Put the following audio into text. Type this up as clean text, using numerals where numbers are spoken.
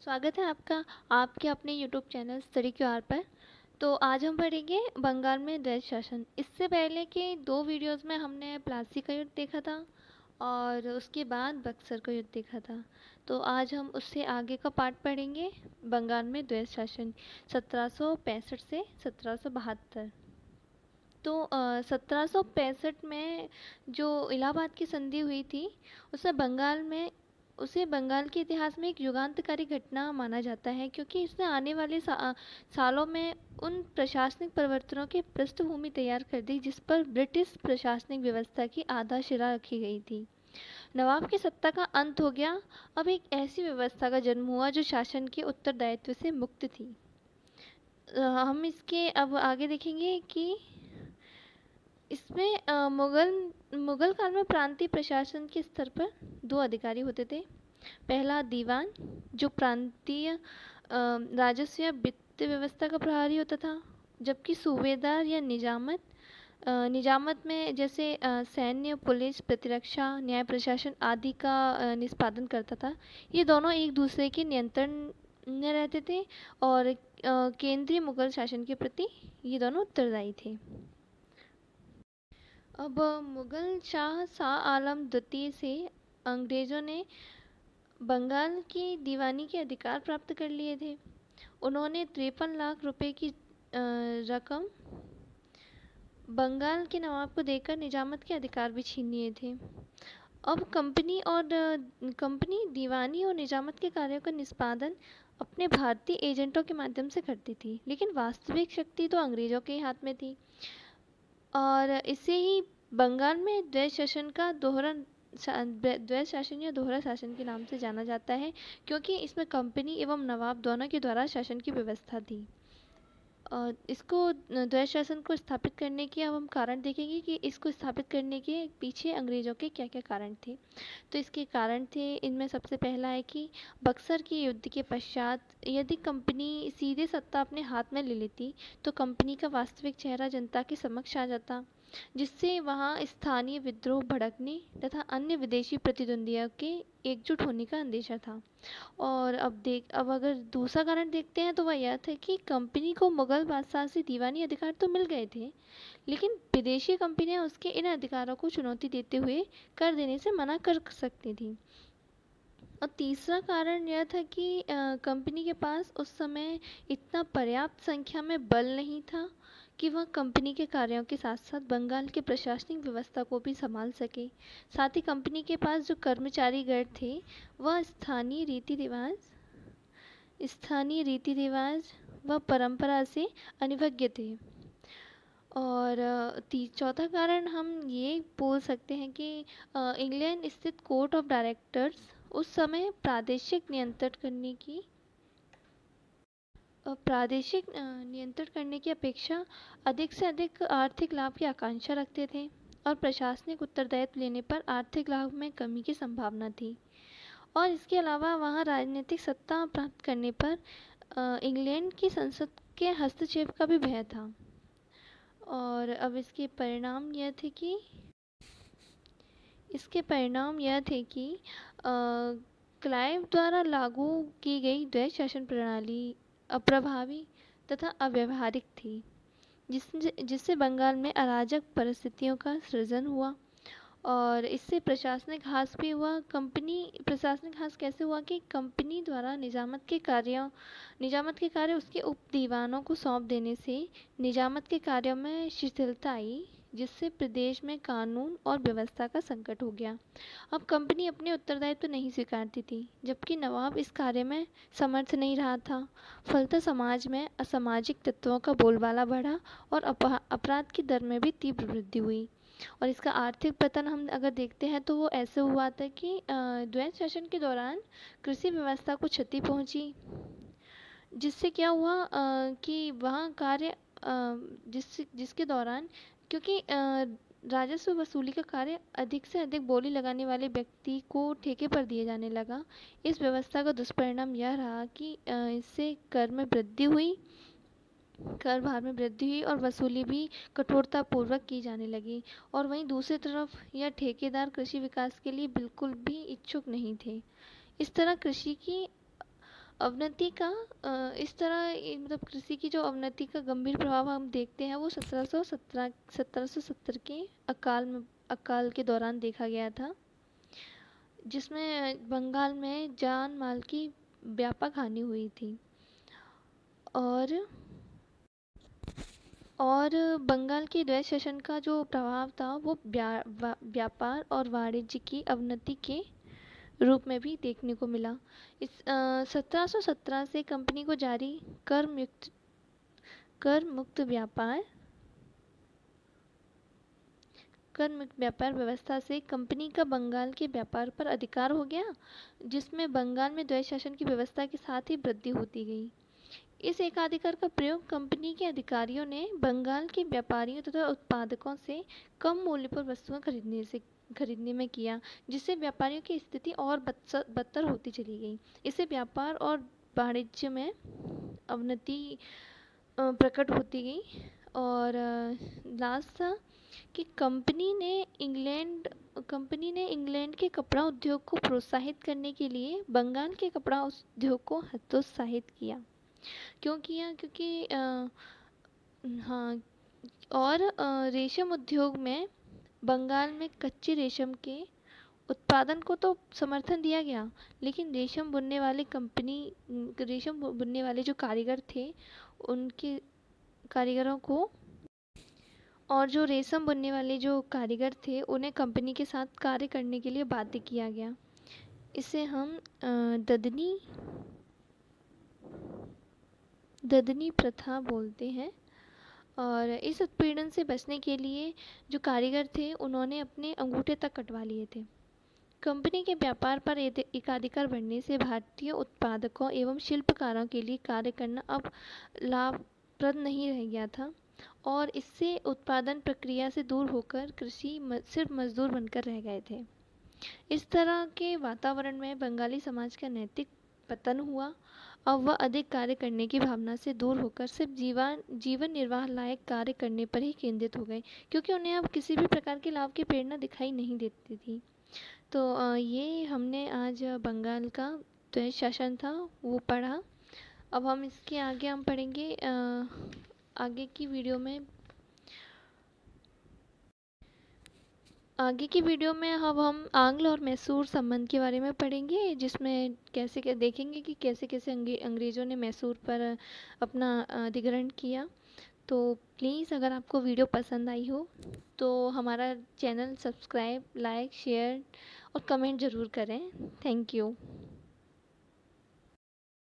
स्वागत है आपका आपके अपने यूट्यूब चैनल स्टडी क्यूआर पर। तो आज हम पढ़ेंगे बंगाल में द्वैध शासन। इससे पहले के दो वीडियोस में हमने प्लासी का युद्ध देखा था और उसके बाद बक्सर का युद्ध देखा था। तो आज हम उससे आगे का पार्ट पढ़ेंगे, बंगाल में द्वैध शासन 1765 से 1772। तो 1765 में जो इलाहाबाद की संधि हुई थी उसे बंगाल के इतिहास में एक युगांतकारी घटना माना जाता है, क्योंकि इसने आने वाले सालों में उन प्रशासनिक परिवर्तनों की पृष्ठभूमि तैयार कर दी जिस पर ब्रिटिश प्रशासनिक व्यवस्था की आधारशिला रखी गई थी। नवाब की सत्ता का अंत हो गया। अब एक ऐसी व्यवस्था का जन्म हुआ जो शासन के उत्तरदायित्व से मुक्त थी। हम इसके अब आगे देखेंगे कि इसमें मुगल काल में प्रांतीय प्रशासन के स्तर पर दो अधिकारी होते थे। पहला दीवान, जो प्रांतीय राजस्व या वित्त व्यवस्था का प्रभारी होता था, जबकि सूबेदार या निजामत में जैसे सैन्य, पुलिस, प्रतिरक्षा, न्याय प्रशासन आदि का निष्पादन करता था। ये दोनों एक दूसरे के नियंत्रण में रहते थे और केंद्रीय मुगल शासन के प्रति ये दोनों उत्तरदायी थे। अब मुगल शाह आलम द्वितीय से अंग्रेज़ों ने बंगाल की दीवानी के अधिकार प्राप्त कर लिए थे। उन्होंने 53 लाख रुपए की रकम बंगाल के नवाब को देकर निजामत के अधिकार भी छीन लिए थे। अब कंपनी दीवानी और निजामत के कार्यों का निष्पादन अपने भारतीय एजेंटों के माध्यम से करती थी, लेकिन वास्तविक शक्ति तो अंग्रेज़ों के हाथ में थी। और इसे ही बंगाल में द्वैध शासन या दोहरा शासन के नाम से जाना जाता है, क्योंकि इसमें कंपनी एवं नवाब दोनों के द्वारा शासन की व्यवस्था थी। और इसको द्वैध शासन को स्थापित करने के अब हम कारण देखेंगे कि इसको स्थापित करने के पीछे अंग्रेज़ों के क्या क्या कारण थे। तो इसके कारण थे, इनमें सबसे पहला है कि बक्सर के युद्ध के पश्चात यदि कंपनी सीधे सत्ता अपने हाथ में ले लेती तो कंपनी का वास्तविक चेहरा जनता के समक्ष आ जाता, जिससे वहाँ स्थानीय विद्रोह भड़कने तथा अन्य विदेशी प्रतिद्वंदियों के एकजुट होने का अंदेशा था। और अब अगर दूसरा कारण देखते हैं तो वह यह था कि कंपनी को मुगल बादशाह से दीवानी अधिकार तो मिल गए थे, लेकिन विदेशी कंपनियां उसके इन अधिकारों को चुनौती देते हुए कर देने से मना कर सकती थी। और तीसरा कारण यह था कि कंपनी के पास उस समय इतना पर्याप्त संख्या में बल नहीं था कि वह कंपनी के कार्यों के साथ साथ बंगाल के प्रशासनिक व्यवस्था को भी संभाल सके। साथ ही कंपनी के पास जो कर्मचारी गण थे वह स्थानीय रीति रिवाज व परंपरा से अनभिज्ञ थे। और चौथा कारण हम ये बोल सकते हैं कि इंग्लैंड स्थित कोर्ट ऑफ डायरेक्टर्स उस समय प्रादेशिक नियंत्रण करने की अपेक्षा अधिक से अधिक आर्थिक लाभ की आकांक्षा रखते थे और प्रशासनिक उत्तरदायित्व लेने पर आर्थिक लाभ में कमी की संभावना थी। और इसके अलावा वहाँ राजनीतिक सत्ता प्राप्त करने पर इंग्लैंड की संसद के हस्तक्षेप का भी भय था। और अब इसके परिणाम यह थे कि क्लाइव द्वारा लागू की गई द्वैध शासन प्रणाली अप्रभावी तथा अव्यावहारिक थी, जिससे बंगाल में अराजक परिस्थितियों का सृजन हुआ। और इससे प्रशासनिक ह्रास भी हुआ। प्रशासनिक ह्रास कैसे हुआ कि कंपनी द्वारा निजामत के कार्य उसके उप दीवानों को सौंप देने से निजामत के कार्यों में शिथिलता आई, जिससे प्रदेश में कानून और व्यवस्था का संकट हो गया। अब कंपनी अपने उत्तरदायित्व नहीं स्वीकारती थी, जबकि नवाब इस कार्य में समर्थ नहीं रहा था। फलतः समाज में असामाजिक तत्वों का बोलबाला बढ़ा और अपराध की दर में भी तीव्र वृद्धि हुई। और इसका आर्थिक पतन हम अगर देखते हैं तो वो ऐसे हुआ था कि द्वैध शासन के दौरान कृषि व्यवस्था को क्षति पहुंची, जिससे क्या हुआ कि वहाँ कार्य जिसके दौरान क्योंकि राजस्व वसूली का कार्य अधिक से अधिक बोली लगाने वाले व्यक्ति को ठेके पर दिए जाने लगा। इस व्यवस्था का दुष्परिणाम यह रहा कि इससे कर भार में वृद्धि हुई और वसूली भी कठोरतापूर्वक की जाने लगी। और वहीं दूसरी तरफ यह ठेकेदार कृषि विकास के लिए बिल्कुल भी इच्छुक नहीं थे। इस तरह कृषि की अवनति का इस तरह मतलब कृषि की जो अवनति का गंभीर प्रभाव हम देखते हैं वो 1770 के अकाल के दौरान देखा गया था, जिसमें बंगाल में जान माल की व्यापक हानि हुई थी। और और बंगाल के द्वैत शासन का जो प्रभाव था वो व्यापार और वाणिज्य की अवनति के रूप में भी देखने को मिला। इस 1717 से कंपनी को जारी कर मुक्त व्यापार व्यवस्था से कंपनी का बंगाल के व्यापार पर अधिकार हो गया, जिसमें बंगाल में द्वैत शासन की व्यवस्था के साथ ही वृद्धि होती गई। इस एकाधिकार का प्रयोग कंपनी के अधिकारियों ने बंगाल के व्यापारियों तथा उत्पादकों से कम मूल्य पर वस्तुएं खरीदने में किया, जिससे व्यापारियों की स्थिति और बदतर होती चली गई। इससे व्यापार और वाणिज्य में अवनति प्रकट होती गई। और लास्ट था कि कंपनी ने इंग्लैंड के कपड़ा उद्योग को प्रोत्साहित करने के लिए बंगाल के कपड़ा उद्योग को हतोत्साहित किया। क्यों किया? क्योंकि हाँ, और रेशम उद्योग में बंगाल में कच्चे रेशम के उत्पादन को तो समर्थन दिया गया, लेकिन रेशम बुनने वाले जो कारीगर थे उनके कारीगरों को, और जो रेशम बुनने वाले जो कारीगर थे उन्हें कंपनी के साथ कार्य करने के लिए बाध्य किया गया। इसे हम ददनी प्रथा बोलते हैं। और इस उत्पीड़न से बचने के लिए जो कारीगर थे उन्होंने अपने अंगूठे तक कटवा लिए थे। कंपनी के व्यापार पर एकाधिकार बढ़ने से भारतीय उत्पादकों एवं शिल्पकारों के लिए कार्य करना अब लाभप्रद नहीं रह गया था, और इससे उत्पादन प्रक्रिया से दूर होकर सिर्फ मजदूर बनकर रह गए थे। इस तरह के वातावरण में बंगाली समाज का नैतिक पतन हुआ। अब वह अधिक कार्य करने की भावना से दूर होकर सिर्फ जीवन निर्वाह लायक कार्य करने पर ही केंद्रित हो गए, क्योंकि उन्हें अब किसी भी प्रकार के लाभ की प्रेरणा दिखाई नहीं देती थी। तो ये हमने आज बंगाल का द्वैत शासन था वो पढ़ा। अब हम इसके आगे हम पढ़ेंगे आगे की वीडियो में अब हम आंग्ल और मैसूर संबंध के बारे में पढ़ेंगे, जिसमें कैसे देखेंगे कि कैसे कैसे अंग्रेज़ों ने मैसूर पर अपना अधिग्रहण किया। तो प्लीज़ अगर आपको वीडियो पसंद आई हो तो हमारा चैनल सब्सक्राइब, लाइक, शेयर और कमेंट ज़रूर करें। Thank you.